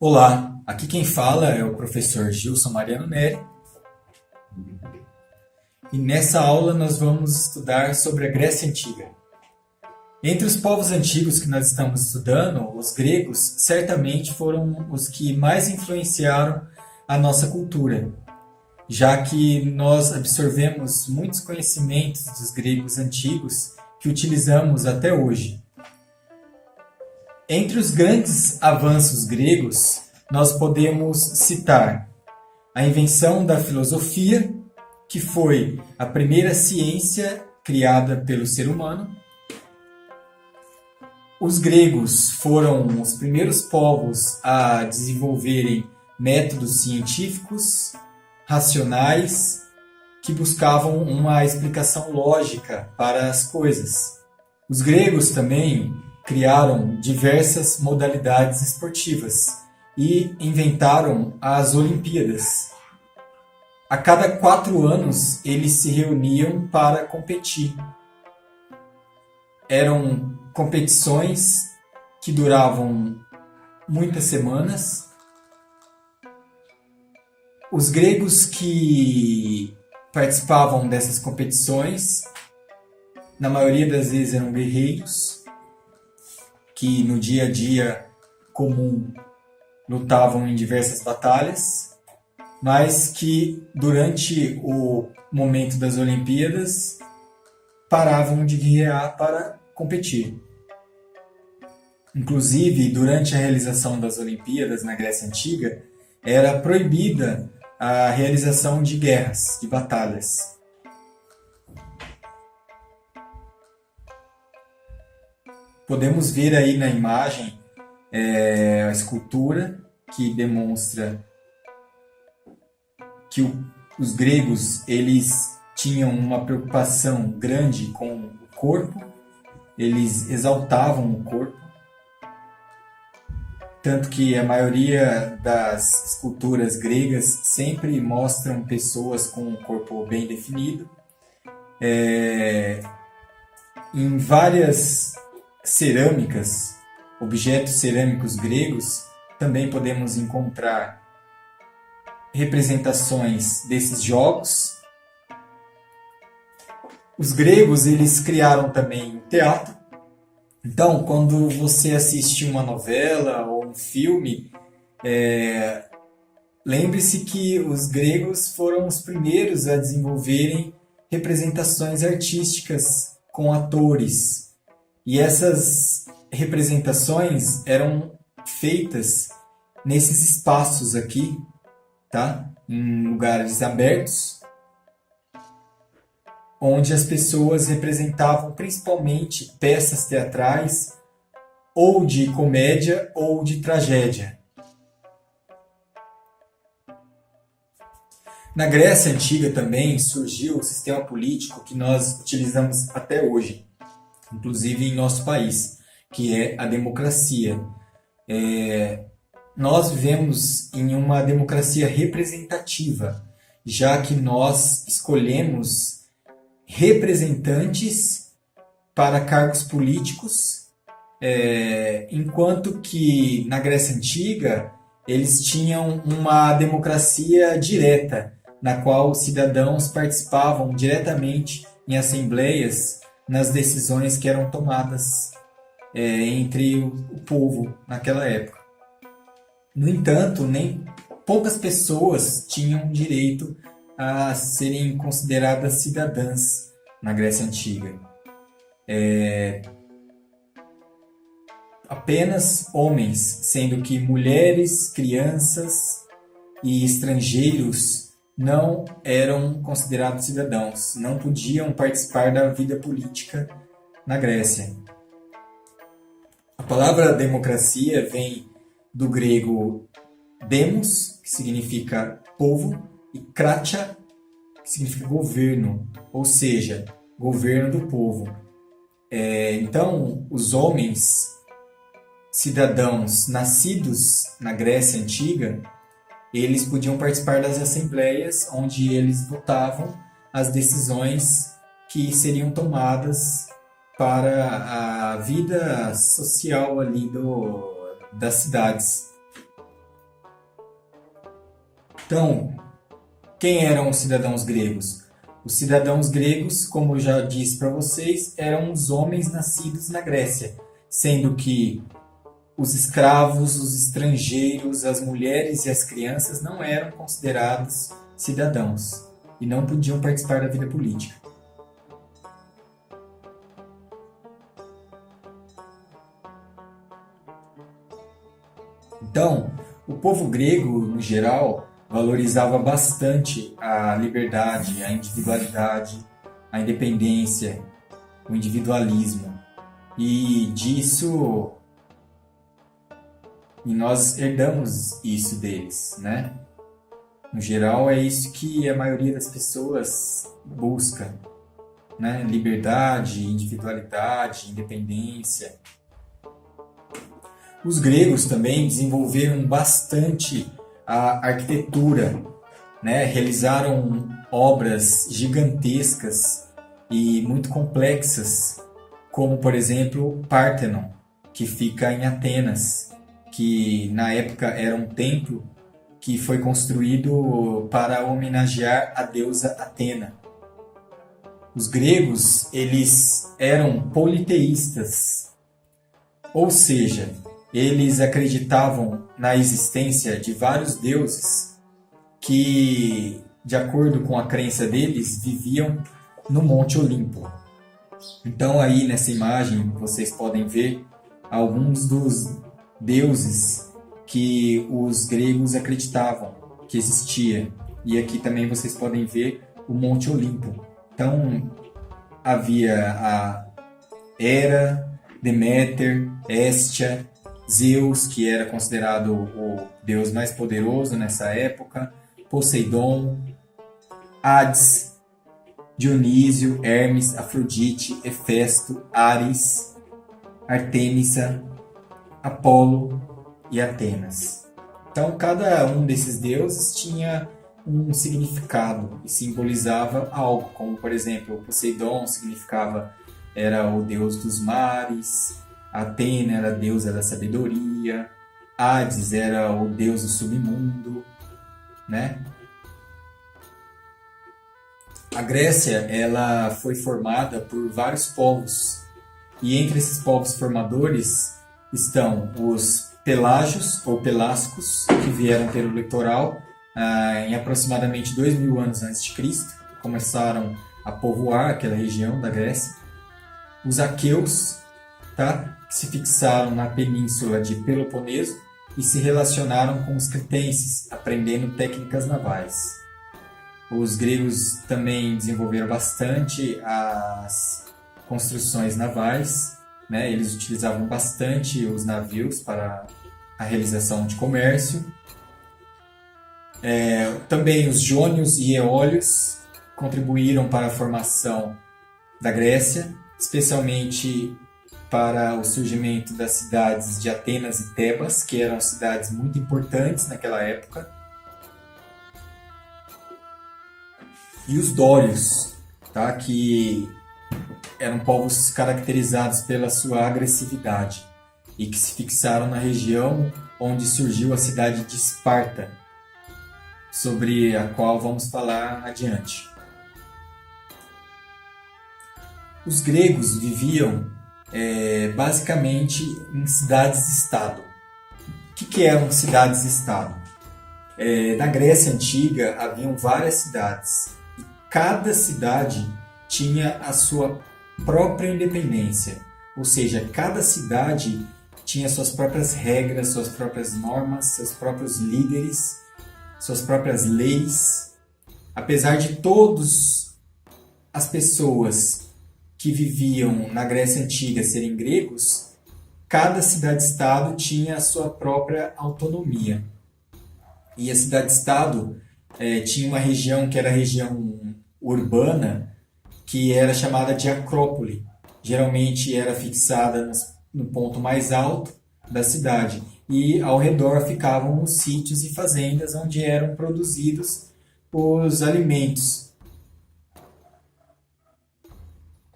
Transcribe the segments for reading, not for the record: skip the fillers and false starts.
Olá, aqui quem fala é o professor Gilson Mariano Neri e nessa aula nós vamos estudar sobre a Grécia Antiga. Entre os povos antigos que nós estamos estudando, os gregos certamente foram os que mais influenciaram a nossa cultura, já que nós absorvemos muitos conhecimentos dos gregos antigos que utilizamos até hoje. Entre os grandes avanços gregos, nós podemos citar a invenção da filosofia, que foi a primeira ciência criada pelo ser humano. Os gregos foram os primeiros povos a desenvolverem métodos científicos, racionais, que buscavam uma explicação lógica para as coisas. Os gregos também criaram diversas modalidades esportivas e inventaram as Olimpíadas. A cada 4 anos eles se reuniam para competir. Eram competições que duravam muitas semanas. Os gregos que participavam dessas competições, na maioria das vezes eram guerreiros, que no dia a dia comum lutavam em diversas batalhas, mas que durante o momento das Olimpíadas paravam de guerrear para competir. Inclusive, durante a realização das Olimpíadas na Grécia Antiga, era proibida a realização de guerras, de batalhas. Podemos ver aí na imagem a escultura que demonstra que os gregos eles tinham uma preocupação grande com o corpo, eles exaltavam o corpo, tanto que a maioria das esculturas gregas sempre mostram pessoas com o corpo bem definido. Em várias cerâmicas, objetos cerâmicos gregos, também podemos encontrar representações desses jogos. Os gregos eles criaram também o teatro. Então, quando você assiste uma novela ou um filme, lembre-se que os gregos foram os primeiros a desenvolverem representações artísticas com atores. E essas representações eram feitas nesses espaços aqui, tá? Em lugares abertos, onde as pessoas representavam principalmente peças teatrais, ou de comédia ou de tragédia. Na Grécia Antiga também surgiu o sistema político que nós utilizamos até hoje, inclusive em nosso país, que é a democracia. Nós vivemos em uma democracia representativa, já que nós escolhemos representantes para cargos políticos, enquanto que na Grécia Antiga eles tinham uma democracia direta, na qual os cidadãos participavam diretamente em assembleias nas decisões que eram tomadas entre o povo naquela época. No entanto, nem poucas pessoas tinham direito a serem consideradas cidadãs na Grécia Antiga. Apenas homens, sendo que mulheres, crianças e estrangeiros não eram considerados cidadãos, não podiam participar da vida política na Grécia. A palavra democracia vem do grego demos, que significa povo, e kratia, que significa governo, ou seja, governo do povo. Então, os homens cidadãos nascidos na Grécia Antiga, eles podiam participar das assembleias onde eles votavam as decisões que seriam tomadas para a vida social ali das cidades. Então, quem eram os cidadãos gregos? Os cidadãos gregos, como eu já disse para vocês, eram os homens nascidos na Grécia, sendo que os escravos, os estrangeiros, as mulheres e as crianças não eram considerados cidadãos e não podiam participar da vida política. Então, o povo grego, no geral, valorizava bastante a liberdade, a individualidade, a independência, o individualismo. E disso, e nós herdamos isso deles, né? No geral, é isso que a maioria das pessoas busca, né? Liberdade, individualidade, independência. Os gregos também desenvolveram bastante a arquitetura, né? Realizaram obras gigantescas e muito complexas, como, por exemplo, o Pártenon, que fica em Atenas, que na época era um templo que foi construído para homenagear a deusa Atena. Os gregos, eles eram politeístas, ou seja, eles acreditavam na existência de vários deuses que, de acordo com a crença deles, viviam no Monte Olimpo. Então aí nessa imagem vocês podem ver alguns dos deuses que os gregos acreditavam que existia. E aqui também vocês podem ver o Monte Olimpo. Então havia a Hera, Deméter, Hestia, Zeus, que era considerado o deus mais poderoso nessa época, Poseidon, Hades, Dionísio, Hermes, Afrodite, Hefesto, Ares, Artemisa, Apolo e Atenas. Então, cada um desses deuses tinha um significado e simbolizava algo, como, por exemplo, Poseidon era o deus dos mares, Atena era a deusa da sabedoria, Hades era o deus do submundo, né? A Grécia, ela foi formada por vários povos, e entre esses povos formadores estão os pelágios ou pelascos, que vieram pelo litoral em aproximadamente 2000 anos antes de Cristo, começaram a povoar aquela região da Grécia. Os aqueus, tá? Que se fixaram na península de Peloponeso e se relacionaram com os cretenses, aprendendo técnicas navais. Os gregos também desenvolveram bastante as construções navais, né? Eles utilizavam bastante os navios para a realização de comércio. Também os jônios e eólios contribuíram para a formação da Grécia, especialmente para o surgimento das cidades de Atenas e Tebas, que eram cidades muito importantes naquela época. E os dórios, tá? Que eram povos caracterizados pela sua agressividade e que se fixaram na região onde surgiu a cidade de Esparta, sobre a qual vamos falar adiante. Os gregos viviam basicamente em cidades-estado. O que eram cidades-estado? Na Grécia Antiga haviam várias cidades e cada cidade tinha a sua própria independência, ou seja, cada cidade tinha suas próprias regras, suas próprias normas, seus próprios líderes, suas próprias leis. Apesar de todas as pessoas que viviam na Grécia Antiga serem gregos, cada cidade-estado tinha a sua própria autonomia. E a cidade-estado tinha uma região que era a região urbana, que era chamada de acrópole. Geralmente era fixada no ponto mais alto da cidade. E ao redor ficavam os sítios e fazendas onde eram produzidos os alimentos.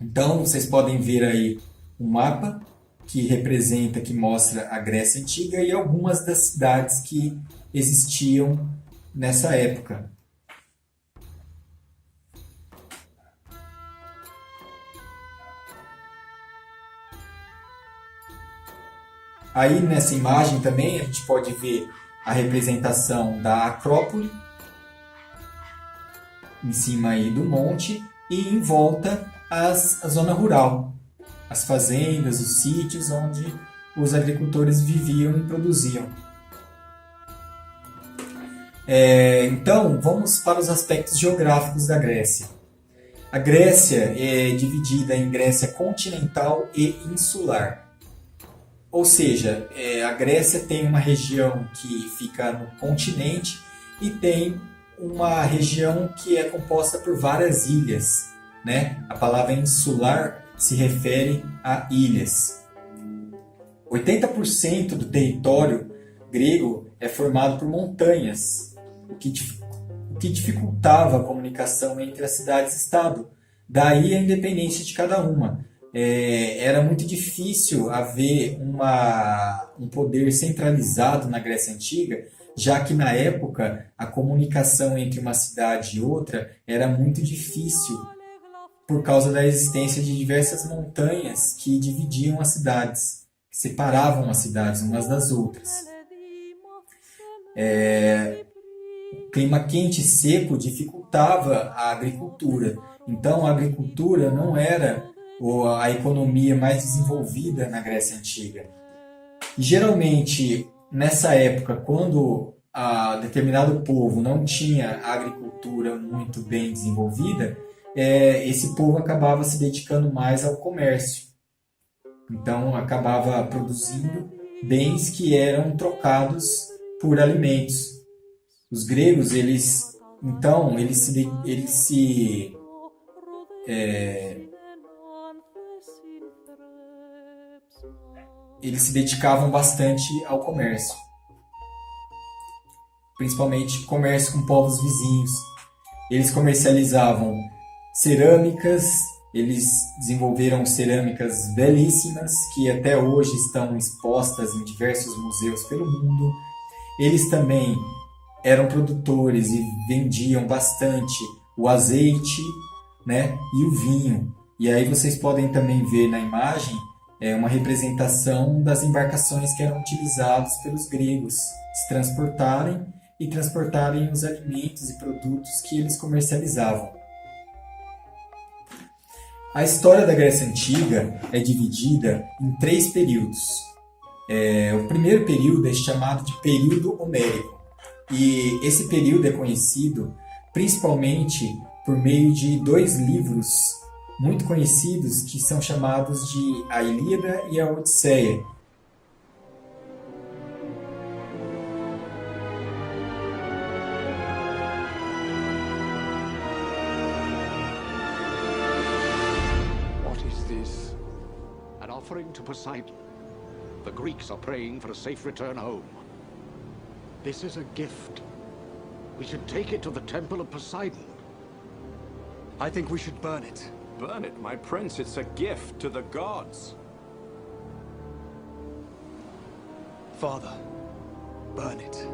Então, vocês podem ver aí um mapa que mostra a Grécia Antiga e algumas das cidades que existiam nessa época. Aí nessa imagem também a gente pode ver a representação da Acrópole, em cima aí do monte, e em volta a zona rural, as fazendas, os sítios onde os agricultores viviam e produziam. Então, vamos para os aspectos geográficos da Grécia. A Grécia é dividida em Grécia continental e insular. Ou seja, a Grécia tem uma região que fica no continente e tem uma região que é composta por várias ilhas, né? A palavra insular se refere a ilhas. 80% do território grego é formado por montanhas, o que dificultava a comunicação entre as cidades-estado. Daí a independência de cada uma. Era muito difícil haver um poder centralizado na Grécia Antiga, já que na época a comunicação entre uma cidade e outra era muito difícil por causa da existência de diversas montanhas que dividiam as cidades, que separavam as cidades umas das outras. O clima quente e seco dificultava a agricultura, então a agricultura não era a economia mais desenvolvida na Grécia Antiga. E geralmente, nessa época, quando determinado povo não tinha a agricultura muito bem desenvolvida, esse povo acabava se dedicando mais ao comércio. Então, acabava produzindo bens que eram trocados por alimentos. Os gregos, eles se dedicavam bastante ao comércio, principalmente comércio com povos vizinhos. Eles comercializavam cerâmicas, eles desenvolveram cerâmicas belíssimas que até hoje estão expostas em diversos museus pelo mundo. Eles também eram produtores e vendiam bastante o azeite, né, e o vinho. E aí vocês podem também ver na imagem uma representação das embarcações que eram utilizadas pelos gregos se transportarem os alimentos e produtos que eles comercializavam. A história da Grécia Antiga é dividida em 3 períodos. O primeiro período é chamado de período homérico, e esse período é conhecido principalmente por meio de 2 livros muito conhecidos que são chamados de A Ilíada e a Odisseia. What is this? An offering to Poseidon. The Greeks are praying for a safe return home. This is a gift. We should take it to the temple of Poseidon. I think we should burn it. Burn it, my prince. It's a gift to the gods. Father, burn it.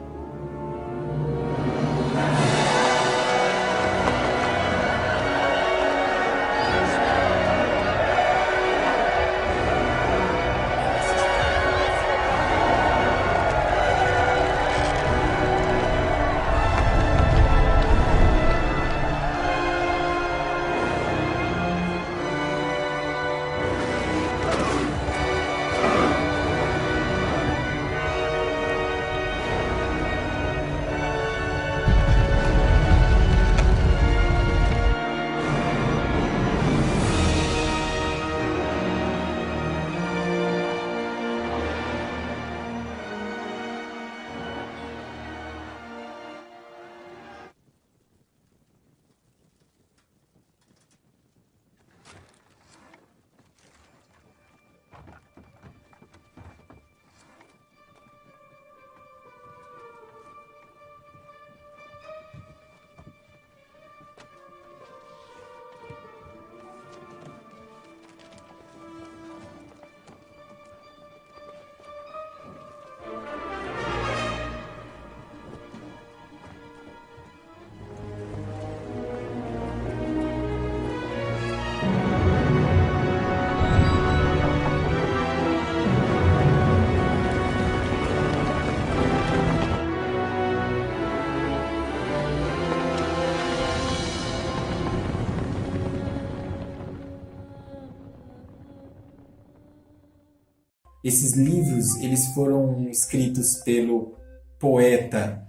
Esses livros eles foram escritos pelo poeta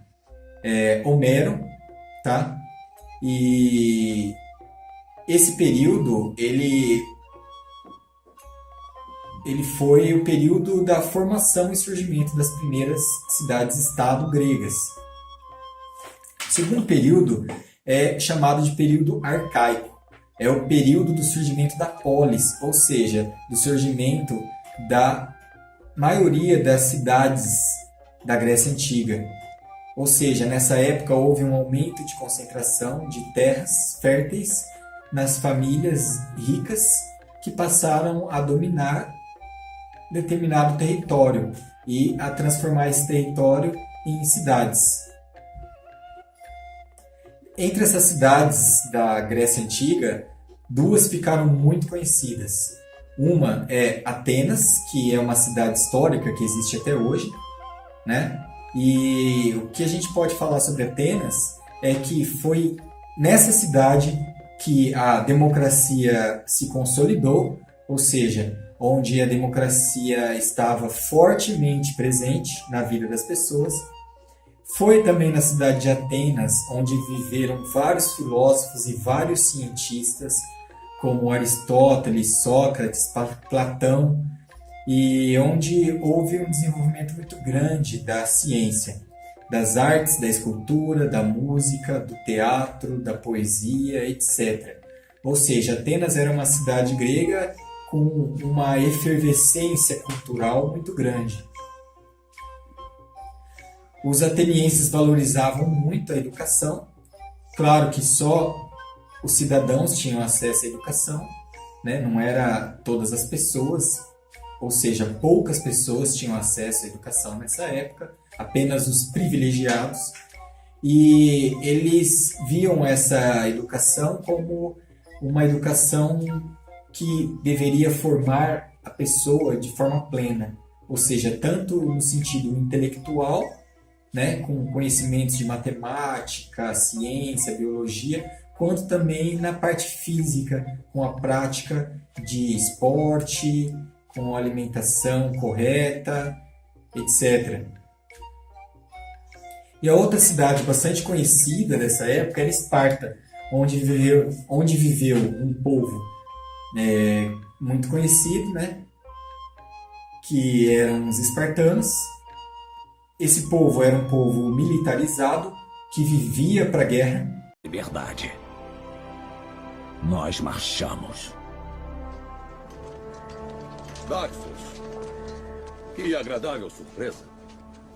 Homero, tá? E esse período ele foi o período da formação e surgimento das primeiras cidades-estado gregas. O segundo período é chamado de período arcaico. É o período do surgimento da polis, ou seja, do surgimento da maioria das cidades da Grécia Antiga. Ou seja, nessa época houve um aumento de concentração de terras férteis nas famílias ricas que passaram a dominar determinado território e a transformar esse território em cidades. Entre essas cidades da Grécia Antiga, duas ficaram muito conhecidas. Uma é Atenas, que é uma cidade histórica que existe até hoje, né? E o que a gente pode falar sobre Atenas é que foi nessa cidade que a democracia se consolidou, ou seja, onde a democracia estava fortemente presente na vida das pessoas. Foi também na cidade de Atenas onde viveram vários filósofos e vários cientistas, como Aristóteles, Sócrates, Platão, e onde houve um desenvolvimento muito grande da ciência, das artes, da escultura, da música, do teatro, da poesia, etc. Ou seja, Atenas era uma cidade grega com uma efervescência cultural muito grande. Os atenienses valorizavam muito a educação. Claro que só os cidadãos tinham acesso à educação, né? Não era todas as pessoas, ou seja, poucas pessoas tinham acesso à educação nessa época, apenas os privilegiados. E eles viam essa educação como uma educação que deveria formar a pessoa de forma plena, ou seja, tanto no sentido intelectual, né, com conhecimentos de matemática, ciência, biologia, quanto também na parte física, com a prática de esporte, com a alimentação correta, etc. E a outra cidade bastante conhecida dessa época era Esparta, onde viveu um povo muito conhecido, né, que eram os espartanos. Esse povo era um povo militarizado, que vivia para a guerra. Liberdade. Nós marchamos. Daxus, que agradável surpresa.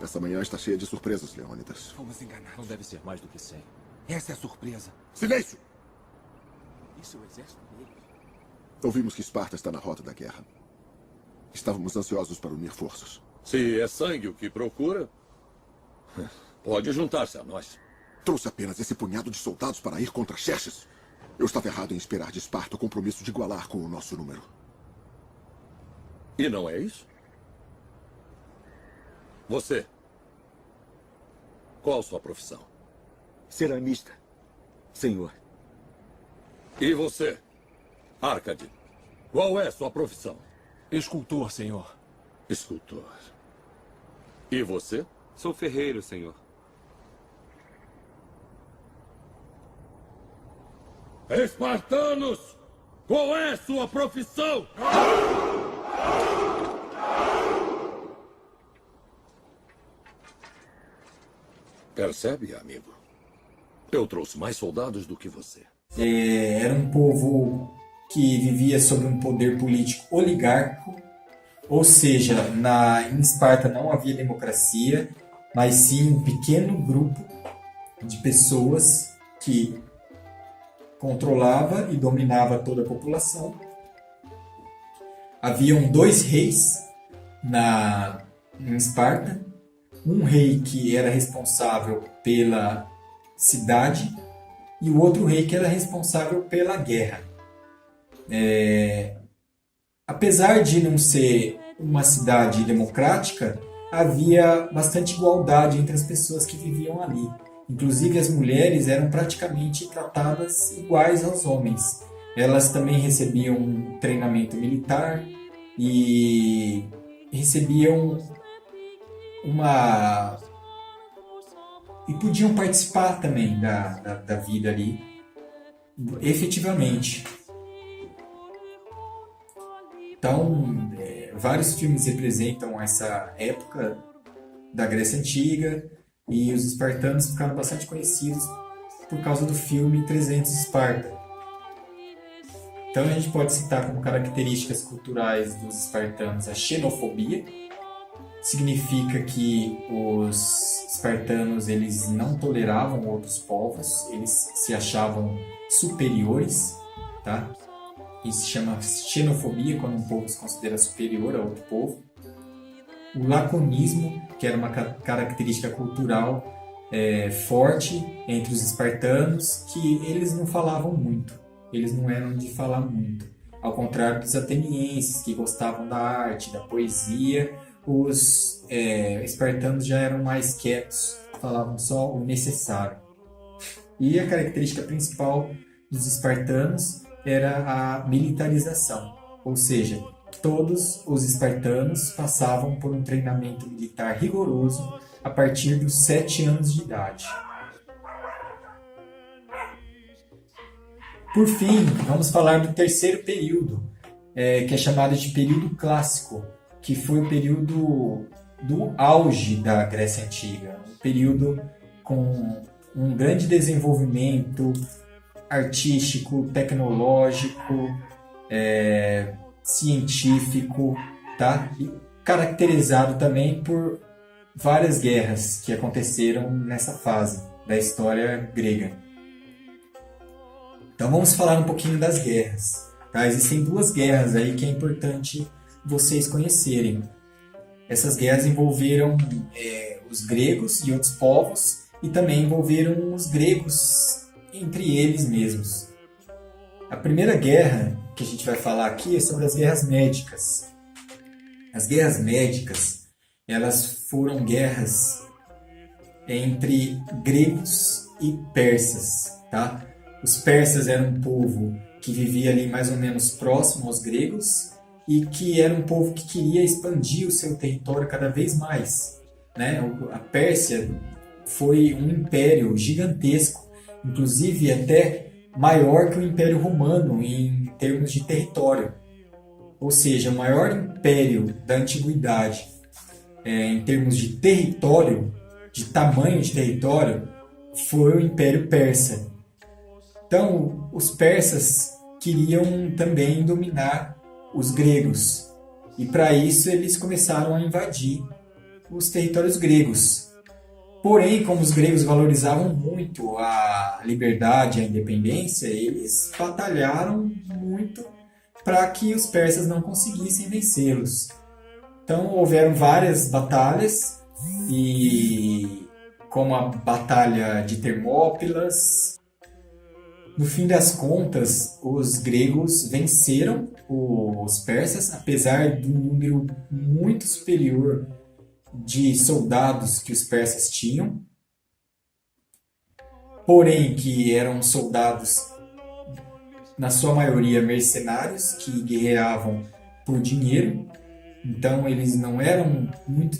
Essa manhã está cheia de surpresas, Leônidas. Fomos enganados. Não deve ser mais do que 100. Essa é a surpresa. Silêncio! Isso é o exército deles. Ouvimos que Esparta está na rota da guerra. Estávamos ansiosos para unir forças. Se é sangue o que procura, pode juntar-se a nós. Trouxe apenas esse punhado de soldados para ir contra Xerxes. Eu estava errado em esperar de Esparta o compromisso de igualar com o nosso número. E não é isso? Você. Qual sua profissão? Ceramista, senhor. E você, Arcade? Qual é sua profissão? Escultor, senhor. Escultor. E você? Sou ferreiro, senhor. Espartanos! Qual é sua profissão? Percebe, amigo? Eu trouxe mais soldados do que você. Era um povo que vivia sob um poder político oligárquico, ou seja, em Esparta não havia democracia, mas sim um pequeno grupo de pessoas que controlava e dominava toda a população. Haviam 2 reis em Esparta, um rei que era responsável pela cidade e o outro rei que era responsável pela guerra. Apesar de não ser uma cidade democrática, havia bastante igualdade entre as pessoas que viviam ali. Inclusive as mulheres eram praticamente tratadas iguais aos homens. Elas também recebiam um treinamento militar e recebiam uma... e podiam participar também da vida ali, efetivamente. Então, vários filmes representam essa época da Grécia Antiga, e os espartanos ficaram bastante conhecidos por causa do filme 300 Esparta. Então a gente pode citar como características culturais dos espartanos a xenofobia. Significa que os espartanos eles não toleravam outros povos, eles se achavam superiores, tá? Isso se chama xenofobia, quando um povo se considera superior a outro povo. O laconismo, que era uma característica cultural forte entre os espartanos, que eles não falavam muito, eles não eram de falar muito. Ao contrário dos atenienses, que gostavam da arte, da poesia, os espartanos já eram mais quietos, falavam só o necessário. E a característica principal dos espartanos era a militarização, ou seja, todos os espartanos passavam por um treinamento militar rigoroso a partir dos 7 anos de idade. Por fim, vamos falar do terceiro período, que é chamado de período clássico, que foi o período do auge da Grécia Antiga, um período com um grande desenvolvimento artístico, tecnológico, científico, tá? E caracterizado também por várias guerras que aconteceram nessa fase da história grega. Então vamos falar um pouquinho das guerras. Tá? Existem 2 guerras aí que é importante vocês conhecerem. Essas guerras envolveram os gregos e outros povos, e também envolveram os gregos entre eles mesmos. A primeira guerra que a gente vai falar aqui é sobre as guerras médicas. As guerras médicas, elas foram guerras entre gregos e persas, tá? Os persas eram um povo que vivia ali mais ou menos próximo aos gregos e que era um povo que queria expandir o seu território cada vez mais, né? A Pérsia foi um império gigantesco, inclusive até maior que o Império Romano em termos de território. Ou seja, o maior império da antiguidade em termos de território, de tamanho de território, foi o Império Persa. Então, os persas queriam também dominar os gregos. E para isso eles começaram a invadir os territórios gregos. Porém, como os gregos valorizavam muito a liberdade e a independência, eles batalharam muito para que os persas não conseguissem vencê-los. Então, houveram várias batalhas, e como a Batalha de Termópilas. No fim das contas, os gregos venceram os persas, apesar do número muito superior de soldados que os persas tinham, porém que eram soldados, na sua maioria, mercenários, que guerreavam por dinheiro. Então eles não eram muito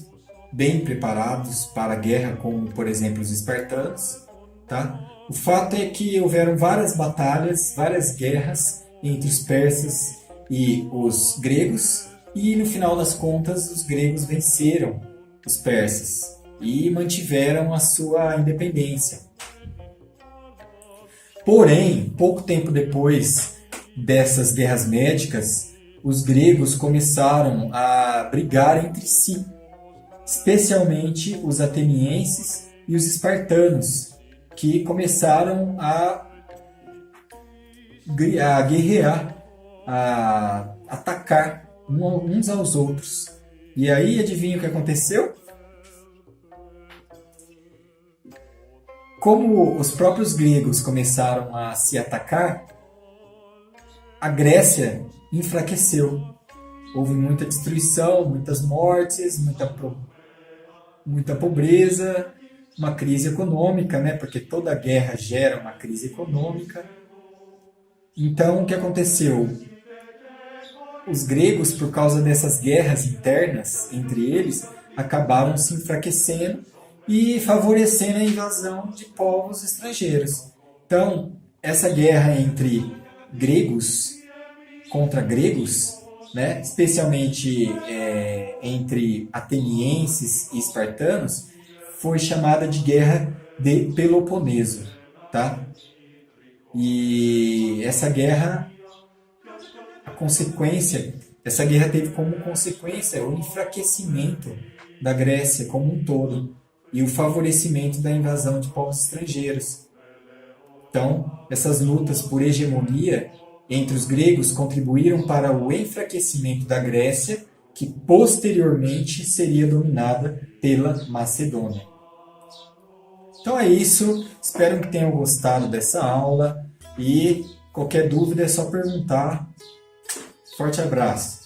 bem preparados para a guerra, como, por exemplo, os espartanos, tá? O fato é que houveram várias batalhas, várias guerras entre os persas e os gregos, e no final das contas os gregos venceram os persas e mantiveram a sua independência. Porém, pouco tempo depois dessas guerras médicas, os gregos começaram a brigar entre si, especialmente os atenienses e os espartanos, que começaram a guerrear, a atacar uns aos outros. E aí, adivinha o que aconteceu? Como os próprios gregos começaram a se atacar, a Grécia enfraqueceu. Houve muita destruição, muitas mortes, muita pobreza, uma crise econômica, né? Porque toda guerra gera uma crise econômica. Então, o que aconteceu? os gregos, por causa dessas guerras internas entre eles, acabaram se enfraquecendo e favorecendo a invasão de povos estrangeiros. Então, essa guerra entre gregos contra gregos, né, especialmente entre atenienses e espartanos, foi chamada de Guerra de Peloponeso. Tá? E essa guerra teve como consequência o enfraquecimento da Grécia como um todo e o favorecimento da invasão de povos estrangeiros. Então, essas lutas por hegemonia entre os gregos contribuíram para o enfraquecimento da Grécia, que posteriormente seria dominada pela Macedônia. Então é isso, espero que tenham gostado dessa aula e qualquer dúvida é só perguntar. Forte abraço!